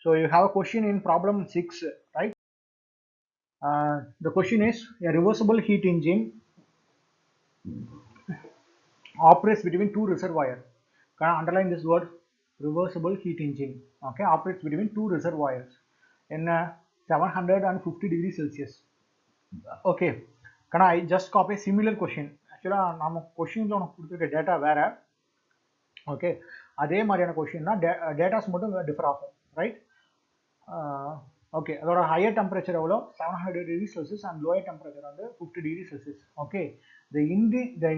So you have a question in problem 6, right? The question is, a reversible heat engine operates between two reservoirs. Can I underline this word? Reversible heat engine. Okay, operates between two reservoirs in 750 degrees Celsius. Okay, can I just copy a similar question? Actually, நம்ம கொஸ்டின்ல உனக்கு கொடுத்துருக்க data வேற. Okay, அதே மாதிரியான question தான், datas மட்டும் differ ஆகும், ரைட்? ஓகே, அதோட ஹையர் டெம்பரேச்சர் எவ்வளோ? 700 degree Celsius and lower temperature வந்து 50 degree Celsius. Okay, the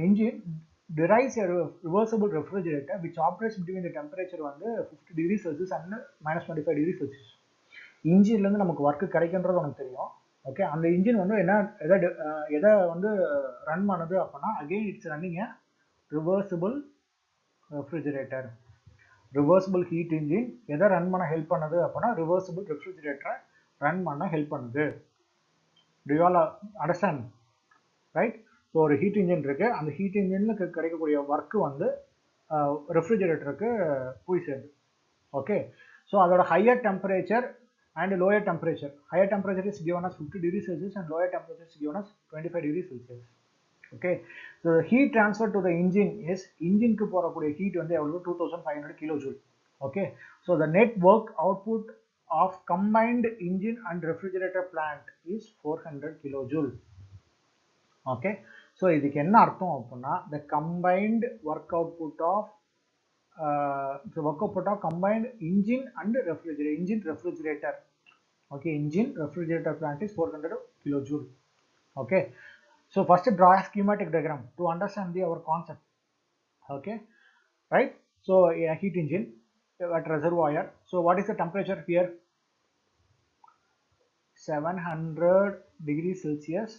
engine derives a reversible refrigerator which operates between the temperature வந்து 50 degree Celsius and -25 degree Celsius. இன்ஜின்லேருந்து நமக்கு work கிடைக்கின்றது நமக்கு தெரியும். ஓகே, அந்த இன்ஜின் வந்து என்ன எதை வந்து ரன் பண்ணுது அப்படின்னா, again it's running A reversible refrigerator. Reversible heat engine எதை ரன் பண்ண ஹெல்ப் பண்ணுது அப்படின்னா, ரிவர்சிபிள் ரெஃப்ரிஜரேட்டரை ரன் பண்ண ஹெல்ப் பண்ணுது. To you all understand, right? So ஒரு ஹீட் இன்ஜின் இருக்கு, அந்த ஹீட் இன்ஜின்ல கிடைக்கக்கூடிய ஒர்க்கு வந்து ரெஃப்ரிஜரேட்டருக்கு போய் சேருது. ஓகே, ஸோ அதோட higher temperature and lower temperature. Higher temperature is given as 50 degrees Celsius and lower temperature is given as 25 degrees Celsius. Okay, so the heat transfer to the engine is, engine ku போறக்கூடிய heat வந்து எவ்வளவு? 2500 kilojoule. Okay, so the net work output of combined engine and refrigerator plant is 400 kilojoule. Okay, so இதுக்கு என்ன அர்த்தம் அப்படின்னா, the combined work output of the work output of combined engine and refrigerator. Okay, engine refrigerator plant is 400 kilojoule. Okay, so first draw a schematic diagram to understand our concept. Okay, right? So a heat engine at reservoir. So what is the temperature here? 700 degrees Celsius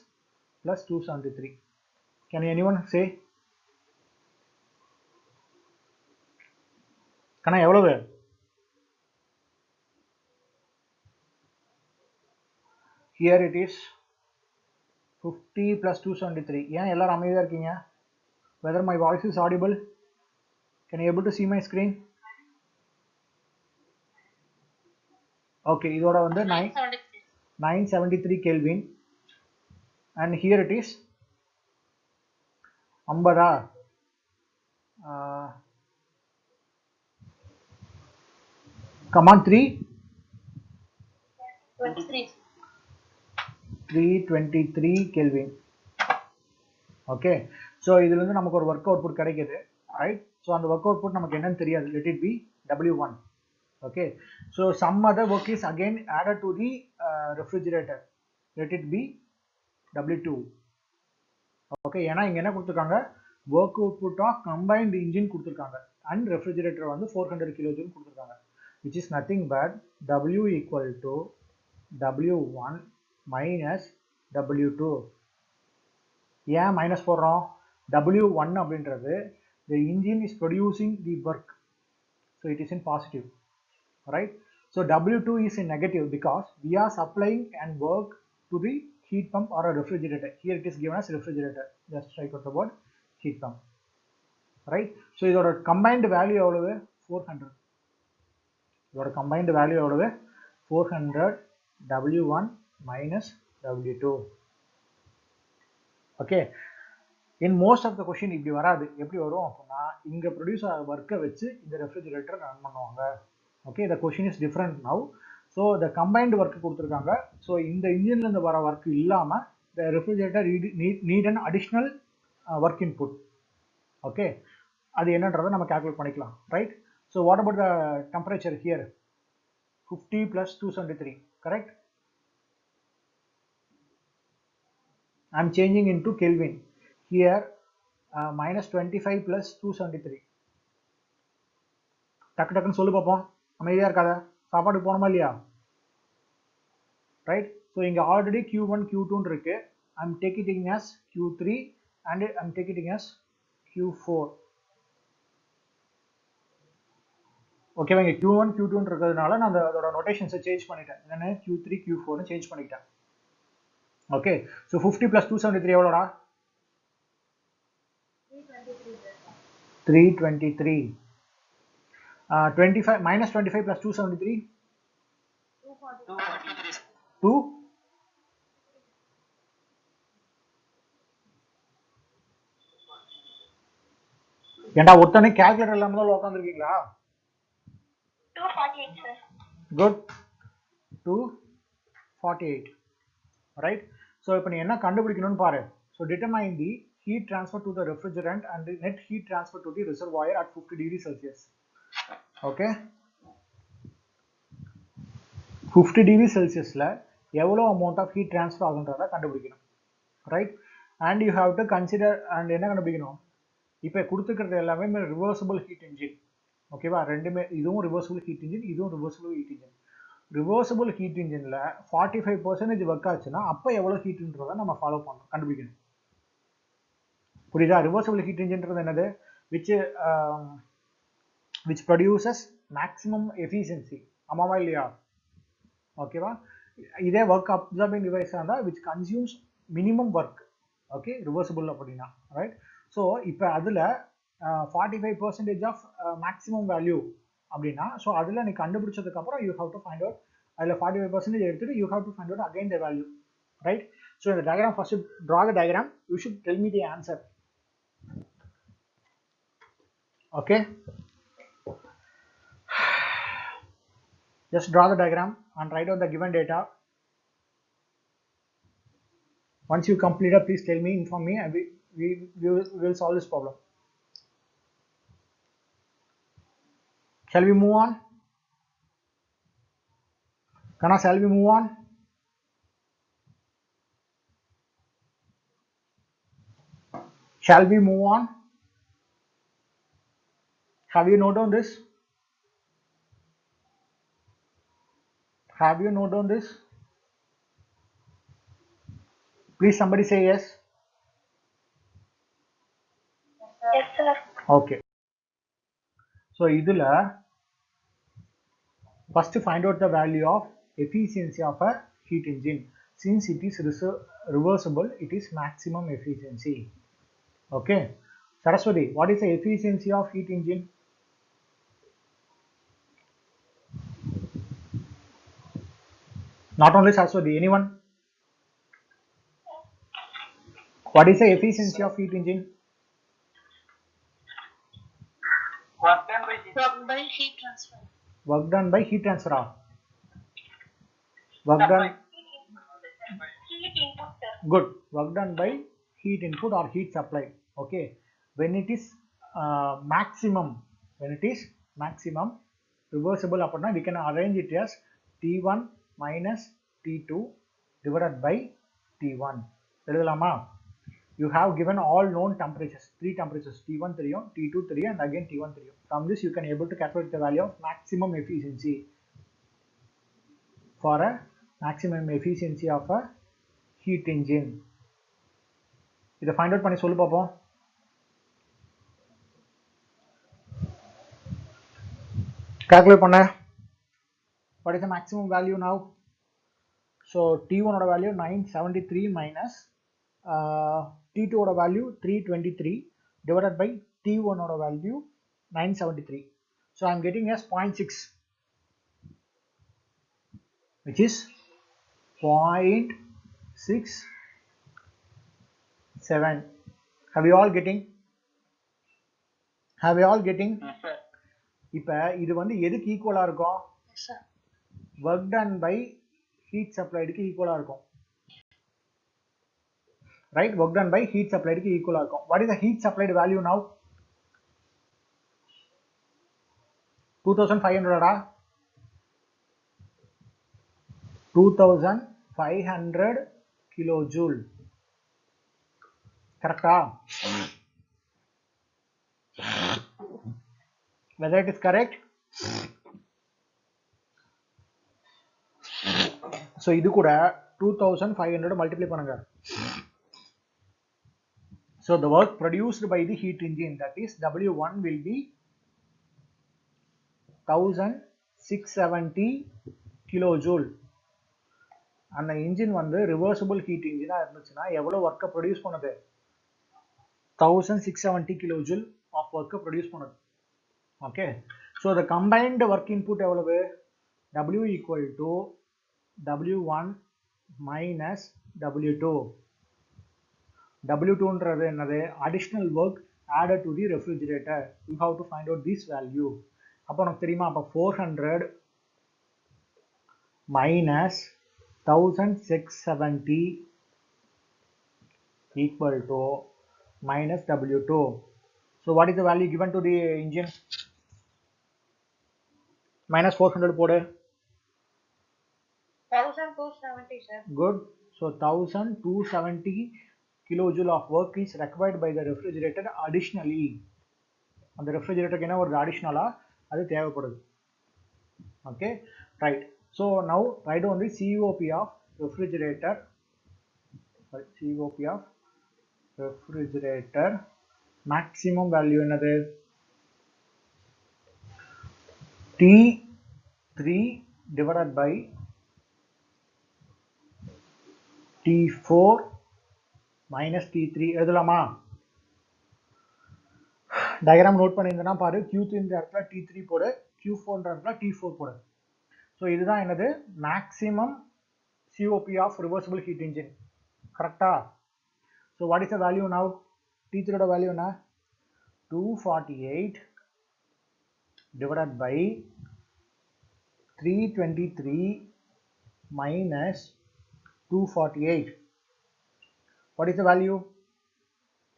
plus 273. Can anyone say? Can I எவ்வளவு? Here it is 50 plus 273. ஏன் எல்லாரும் அமைதியா இருக்கீங்க? Whether my voice is audible? Can you able to see my screen? Okay, இதோட வந்து 973 Kelvin and here it is 50. Come on, 323 Kelvin. Okay, so இதுல இருந்து நமக்கு ஒரு work output கிடைக்குது, right? So அந்த work output நமக்கு என்னன்னு தெரியாது, let it be W1. Okay, so some other work is again added to the refrigerator, let it be W2. Okay, ஏன்னா இங்க என்ன கொடுத்துருக்காங்க, work output of combined engine கொடுத்துருக்காங்க and refrigerator வந்து 400 kilojoule கொடுத்துருக்காங்க, which is nothing but W equal to W1 minus W2. ஏன் minus போடுறோம்? W1 அப்படின்றது the engine is producing the work, so it is in positive, right? So W2 is in negative because we are supplying and work to the heat pump or a refrigerator. Here it is given as refrigerator, just write out the word heat pump, right? So இதோட combined value எவ்வளவு? 400. இதோட combined value எவ்வளவு? 400 W1 minus W2. Okay, in most of the question இப்படி வராது. எப்படி வரும் அப்படின்னா, இங்க ப்ரொடியூஸ் ஆகிற ஒர்க்கை வச்சு இந்த ரெஃப்ரிஜரேட்டர் ரன் பண்ணுவாங்க. Okay, the question is different now. So the combined work கொடுத்துருக்காங்க. ஸோ இந்த இன்ஜின்ல இருந்து வர ஒர்க் இல்லாம the refrigerator need an additional work input. Okay, அது என்னன்றதை நம்ம calculate பண்ணிக்கலாம், right? So what about the temperature here? 50 plus 273, correct? I'm changing into Kelvin. Here minus 25 plus 273. டக்கு டக்குன்னு சொல்லு பார்ப்போம், அமைதியா இருக்காத, சாப்பாட்டுக்கு போனோமா இல்லையா? ரைட், ஸோ இங்கே ஆல்ரெடி Q1 Q2 இருக்கு. I'm taking as Q3 and I'm taking as Q4. ஓகேவா, இங்கே Q1 Q2 இருக்கிறதுனால நான் அதோட நோட்டேஷன்ஸை சேஞ்ச் பண்ணிட்டேன். என்னென்ன Q3 Q4 சேஞ்ச் பண்ணிட்டேன். Okay, so 50 plus 273 எவ்வளோடா? 323. 25 minus 25 plus 273. 2 ஏண்டா ஒருத்தனே கால்குலேட்டர் இல்லாம தான் உட்காந்துருக்கீங்களா? 248 sir. Good. 248. Right? So இப்போ நீ என்ன கண்டுபிடிக்கணும்னு பாரு. So determine the heat transfer to the refrigerant and the net heat transfer to the reservoir at 50 degrees Celsius. Okay? 50 degrees Celsiusல எவ்வளோ amount of heat transfer ஆகுன்றத கண்டுபிடிக்கணும். Right? And you have to consider and என்ன கண்டுபிடிக்கணும்? இப்போ கொடுத்துக்கிறது எல்லாமே reversible heat engine. ஓகேவா? ரெண்டுமே இதுவும் reversible heat engine, இதுவும் reversible heat engine. Reversible heat இன்ஜினில் 45% ஒர்க் ஆச்சுன்னா அப்போ எவ்வளோ ஹீட்ன்றதை நம்ம ஃபாலோ பண்ணணும், கண்டுபிடிக்கணும். புரியுதா? ரிவர்சிபிள் ஹீட் இன்ஜின்றது என்னது? Which produces maximum efficiency. ஆமாவா இல்லையா? ஓகேவா? இதே ஒர்க் அப்சர்பிங் டிவைஸாக இருந்தால் which consumes minimum work. Okay, reversible அப்படின்னா. ரைட்? ஸோ இப்போ அதில் 45% ஆஃப் மேக்ஸிமம் வேல்யூ அப்படின்னா, ஸோ அதில் நீ கண்டுபிடிச்சதுக்கப்புறம் you have to find out, அதில் 45% எடுத்துட்டு you have to find out again the value. Right? So இந்த diagram first draw the diagram. You should tell me the answer. Okay, just draw the diagram and write out the given data. Once you complete it, please tell me, inform me, and we will solve this problem. Shall we move on? Kana, shall we move on? Shall we move on? Have you noted down this? Have you noted down this? Please somebody say yes. Yes sir. Okay. So idula first find out the value of efficiency of a heat engine. Since it is reversible, it is maximum efficiency. Okay. Saraswati, what is the efficiency of heat engine? Not only Saraswati, anyone? What is the efficiency of heat engine? Work by heat transfer. Work done by heat transfer. Work done. Heat input sir. Good. Work done by heat input or heat supply. Okay. When it is maximum, reversible appadna, we can arrange it as T1 minus T2 divided by T1. எழுதலாமா? You have given all known temperatures, 3 temperatures, T1 தெரியும், T2 தெரியும், and again T1 தெரியும். From this you can able to calculate the value of maximum efficiency for a maximum efficiency of a heat engine. இதை find out பண்ணி சொல்லு பாப்போம். Calculate பண்ண. What is the maximum value now? So T1 oda value 973 minus T2 oda value 323 divided by T1 oda value 973. So I am getting as 0.6, which is 0.67. Have you all getting? Have you all getting? Yes sir. இப்போ இது வந்து எதுக்கு ஈக்குவலா இருக்கும்? Yes sir. Work done by heat supplied க்கு ஈக்குவலா இருக்கும். Right? Work done by heat supplied க்கு ஈக்குவலா இருக்கும். What is the heat supplied value now? 2500 ah? 2500 kilojoule. Correct? Whether it is correct? So இது கூட 2500 multiply பண்ணுங்க. So the work produced by the heat engine, that is W1, will be 1670 kilojoule. அந்த engine வந்து reversible heat இன்ஜினா இருந்துச்சுன்னா எவ்வளவு ஒர்க்கை produce பண்ணுது? 1670 kilojoule of ஒர்க்கை ப்ரொடியூஸ் பண்ணுது. Okay, so the combined work input எவ்வளவு? W equal to W1 minus W2. W2ன்றது என்னது? Additional work added to the refrigerator. You have to find out this value. அப்போ உனக்கு தெரியுமா? அப்போ 400 minus 1670 equal to minus W2. So what is the value given to the engine? Minus 400 போடு. 1270, sir. Good. So 1270 kilojoule of work is required by the refrigerator additionally. அந்த refrigerator என்ன ஒரு additional அது தேவைப்படுது. Okay, right. So now write down the COP of refrigerator. Sorry, COP of refrigerator. Maximum value என்னது? T3 divided by T4 minus T3 எழுதலாமா? Diagram note பண்ணியிருந்தேன்னா பாரு, Q3 இந்த இடத்துல T3 போடு, Q4 இந்த இடத்துல T4 போடு. ஸோ இதுதான் என்னது? Maximum COP of reversible heat engine. கரெக்டா? So what is the value now? T3 value என்ன? 248 divided by 323 minus 248. What is the value?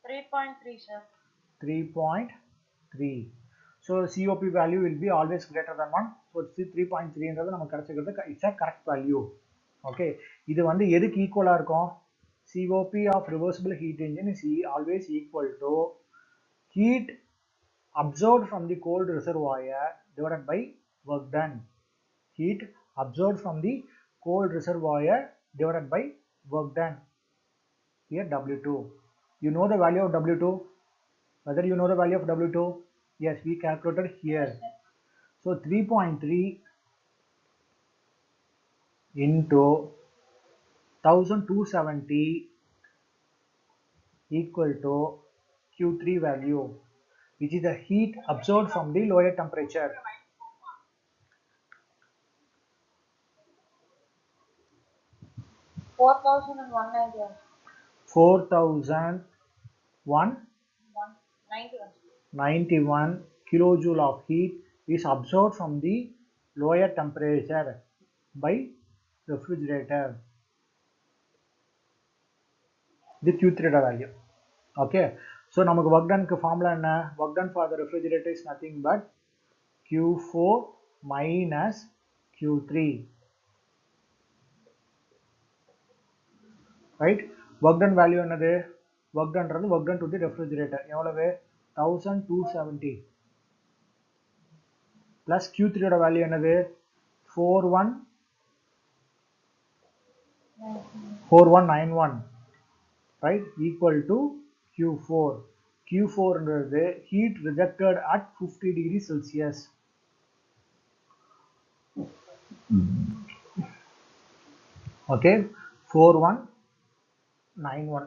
3.3, sir. 3.3. So COP value will be always greater than 1. So 3.3 என்றது நமக்கு கிடைச்சிக்கிறது. It's a correct value. Okay. இது வந்து எதுக்கு ஈக்குவலா இருக்கும்? COP of reversible heat engine is always equal to heat absorbed from the cold reservoir divided by work done. Heat absorbed from the cold reservoir divided by work done. Here W2. You know the value of W2? Whether you know the value of W2? Yes, we calculated here. So 3.3 into 1270 equal to Q3 value, which is the heat absorbed from the lower temperature. 4,191. 4,191 kilojoule of heat is absorbed from the lower temperature by refrigerator. The Q3 value. Okay. So நமக்கு work done க்கு formula என்ன? Work done for the refrigerator is nothing but Q4 minus Q3. Right? Work done value என்னது? Work done றது work done to the refrigerator. எவ்வளவு? 1270 plus Q3 ஓட value என்னது? 4191, right, equal to Q4. Q4 என்றது heat rejected at 50 degrees Celsius. Okay, 4191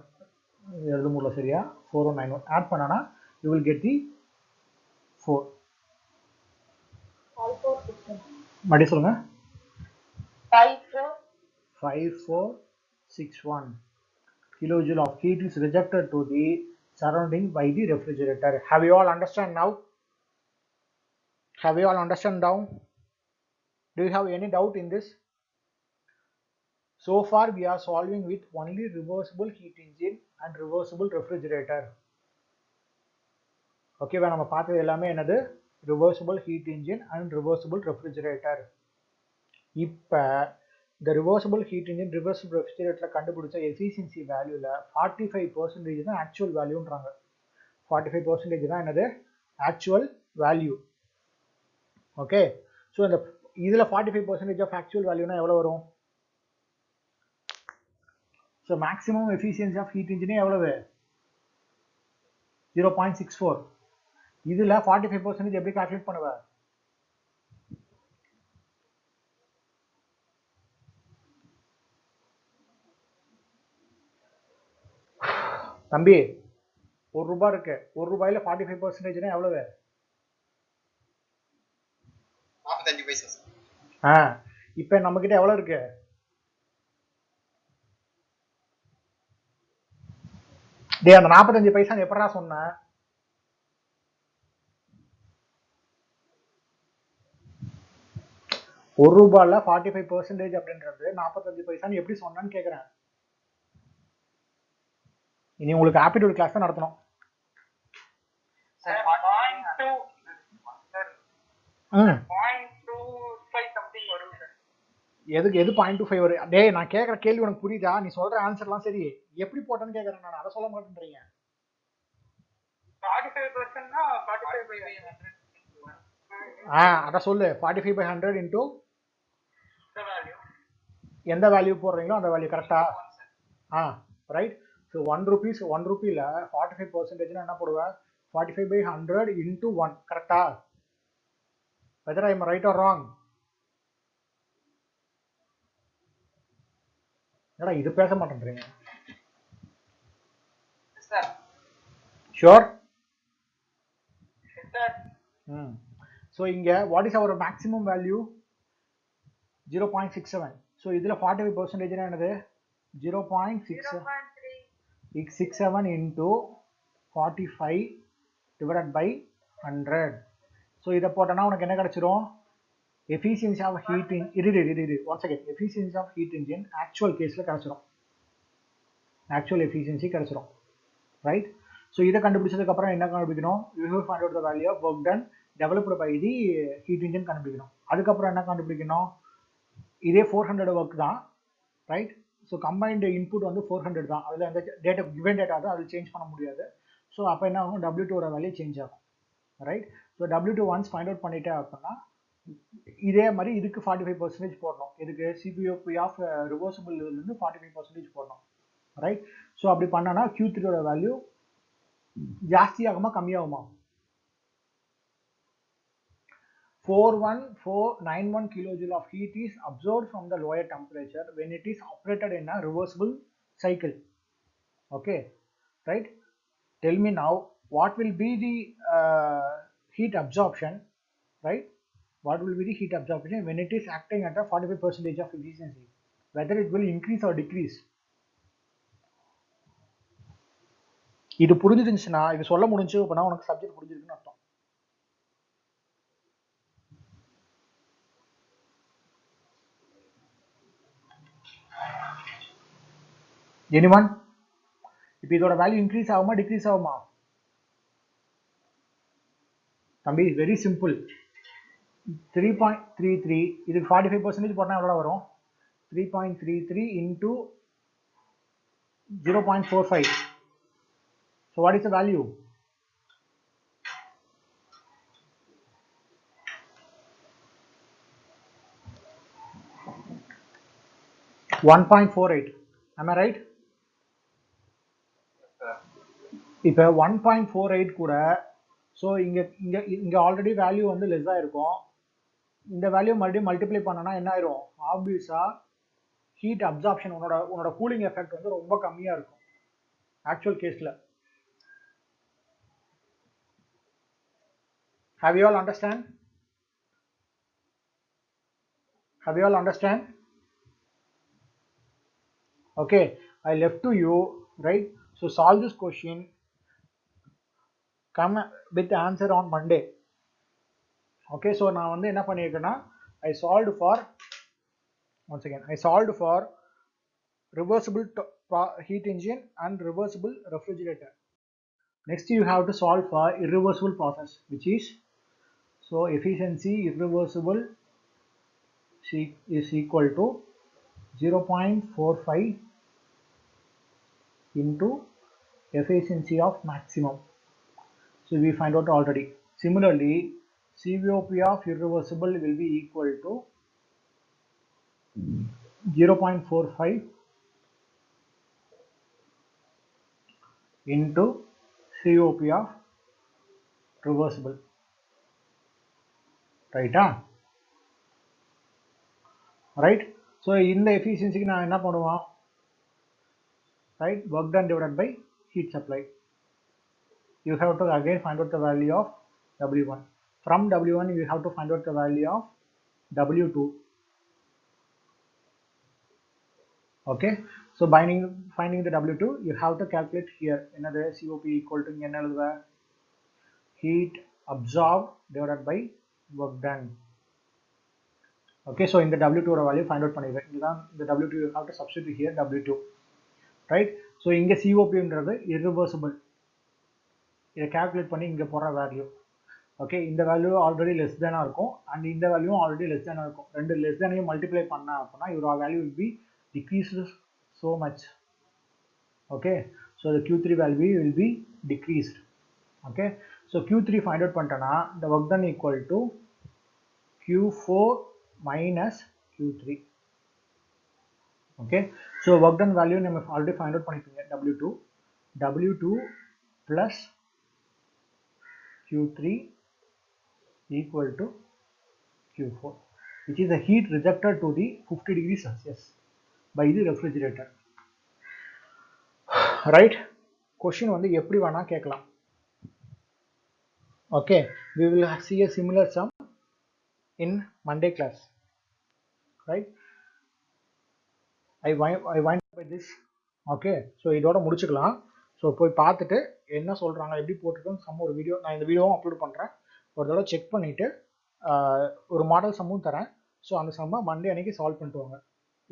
எழுத முடியல சரியா? 4191 add பண்ணனா you will get the 4. மறுபடி சொல்லுங்க. 5461 kilojoule of heat is rejected to the surrounding by the refrigerator. Have you all understand now? Have you all understand now? Do you have any doubt in this? So far we are solving with only reversible heat engine and reversible refrigerator. Okay, நம்ம பார்த்தது எல்லாமே என்னது? Reversible heat engine and reversible refrigerator. இப்ப the reversible heat engine reversible refrigerator கண்டுபிடிச்ச efficiency வேல்யூல 45% தான் actual வேல்யூன்றாங்க. 45% தான் என்னது? Actual value. Okay, so இந்த இதுல 45% of actual value னா எவ்வளவு வரும்? So maximum efficiency of heat engine எவ்வளவு? 0.64. இதுல 45% எப்படி கால்குலேட் பண்ணுவ? தம்பி, ₹1 இருக்கு. ₹1 45% எவ்வளவு? 45 பைசா. இப்போ நம்ம கிட்ட எவ்வளவு இருக்கு? டேய் அந்த 45 பைசா எப்படா சொன்ன? ₹1 45% அப்படின்றது 45 பைசான்னு எப்படி சொன்னான்னு கேட்குறேன். இனி உங்களுக்கு ஆப்டிடியூட் கிளாஸ் தான் நடத்தணும். எதுக்கு எது 0.25 வரும்? டேய் நான் கேட்குற கேள்வி உனக்கு புரியுதா? நீ சொல்ற ஆன்சர்லாம் சரி, எப்படி போட்டேன்னு கேட்குறேன் நான், அதை சொல்ல மாட்டேன்றீங்க. 45%னா 45/100. அதை சொல்லு. 45/100 இன்டூ எந்த வேல்யூ போடுறீங்களோ அந்த வேல்யூ கரெக்டா? ரைட். ஸோ ₹1 ரூபியில் 45% என்ன போடுவேன்? 45/100 இன்டூ 1, கரெக்டா? Whether I am right or wrong? என்னடா இது பேச மாட்டேன்றீங்க? ஷுர். ஸோ இங்கே what is our maximum value? 0.67. So இதில் 45% என்னது? 0.67 இன்டூ 45 டிவைடட் பை 100. ஸோ இதை போட்டோன்னா உனக்கு என்ன கிடைச்சிரும்? Efficiency of heat once again efficiency of heat engine actual கேஸில் கிடைச்சிரும். ஆக்சுவல் எஃபிஷியன்சி கிடைச்சிரும். ரைட். ஸோ இதை கண்டுபிடிச்சதுக்கப்புறம் என்ன கண்டுபிடிக்கணும்? You have find out the value of work done developed by the heat engine கண்டுபிடிக்கணும். அதுக்கப்புறம் என்ன கண்டுபிடிக்கணும்? இதே 400 ஒர்க் தான். ரைட். ஸோ கம்பைன்டு இன்புட் வந்து 400 தான். அதில் அந்த டேட்டா கிவன் டேட்டா தான், அதில் சேஞ்ச் பண்ண முடியாது. ஸோ அப்போ என்ன ஆகும்? W2 வேல்யூ சேஞ்ச் ஆகும். Right. So W2 once find out பண்ணிட்டே அப்படின்னா இதே மாதிரி இதுக்கு 45% போடணும். இதுக்கு சிபிஓபி ஆஃப் ரிவர்சிபிள் இருந்து 45% போடணும். ரைட். ஸோ அப்படி பண்ணனா Q3 வேல்யூ ஜாஸ்தி ஆகுமா கம்மியாகுமா? 41491 kilojoule of heat is absorbed from the lower temperature when it is operated in a reversible cycle. Okay, right? Tell me now, what will be the heat absorption, right? What will be the heat absorption when it is acting at a 45% of efficiency? Whether it will increase or decrease? இது புரிஞ்சிருந்துச்சுன்னா, இது சொல்ல முடிஞ்சு அப்படின்னா உனக்கு subject புரிஞ்சிருக்குன்னு அர்த்தம். Anyone? இப்போ இதோட value increase ஆகுமா டிக்ரீஸ் ஆகுமா? தம்பி வெரி சிம்பிள். 3.33 இதுக்கு 45% போட்டால் எவ்வளோ வரும்? 3.33 into 0.45. So what is the value? 1.48. Am I right? இப்போ 1.48 கூட, ஸோ இங்கே ஆல்ரெடி வேல்யூ வந்து லெஸ்ஸாக இருக்கும். இந்த வேல்யூ மறுபடியும் மல்டிப்ளை பண்ணனா என்ன ஆயிரும்? ஆப்வியஸாக ஹீட் அப்சார்ப்ஷன் உன்னோட கூலிங் எஃபெக்ட் வந்து ரொம்ப கம்மியாக இருக்கும் ஆக்சுவல் கேஸில். Have you all understand? Have you all understand? Okay, I left to you, right? So solve this question. Come with the answer on Monday. Okay, so நான் வந்து என்ன பண்ணியிருக்கேன்னா, I solved for reversible heat engine and reversible refrigerator. Next you have to solve for irreversible process, which is, so efficiency irreversible is equal to 0.45 into efficiency of maximum. So we find out already. Similarly, CVOP of irreversible will be equal to 0.45 into COP of reversible. Right? Right? So in the efficiency நான் என்ன பண்ணுவோம்? Right? Work done divided by heat supply. You have to again find out the value of W1. From W1 you have to find out the value of W2. Okay, so finding the W2, you have to calculate here another COP equal to என்ன heat absorbed divided by work done. Okay, so in the W2 value find out பண்ணிடுறேன். The W2 you have to substitute here W2, right? So இங்க COP ன்றது irreversible. இதை calculate பண்ணி இங்க போற value. Okay, இந்த value already less than இருக்கும் and இந்த value already less than இருக்கும். ரெண்டு less than multiply பண்ணா அப்படினா your value will be decreased so much. Okay, so the Q3 value will be decreased. Okay, so Q3 find out பண்ணிட்டனா the work done equal to Q4 minus Q3. Okay, so work done value நம்ம already find out பண்ணிட்டீங்க W2 plus Q3 equal to Q4, which is the heat rejected to the 50 degrees Celsius by the refrigerator. Right? Question வந்து எப்படி வேணா கேட்கலாம். Okay, we will see a similar sum in Monday class. Right? I wind up by this. Okay, so இதோட முடிச்சுக்கலாம். So போய் பார்த்துட்டு என்ன சொல்கிறாங்க எப்படி போட்டிருக்கோம் சம் ஒரு வீடியோ நான் இந்த வீடியோவும் அப்லோட் பண்ணுறேன். ஒரு தடவை செக் பண்ணிவிட்டு ஒரு மாடல் சம்மும் தரேன். ஸோ அந்த சம்மை மண்டே அன்றைக்கி சால்வ் பண்ணிட்டு வாங்க.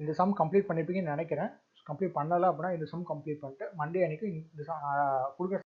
இந்த சம் கம்ப்ளீட் பண்ணியிருப்பீங்கன்னு நினைக்கிறேன். கம்ப்ளீட் பண்ணலை அப்படின்னா இந்த சம் கம்ப்ளீட் பண்ணிட்டு மண்டே அன்றைக்கி இந்த கொடுக்குற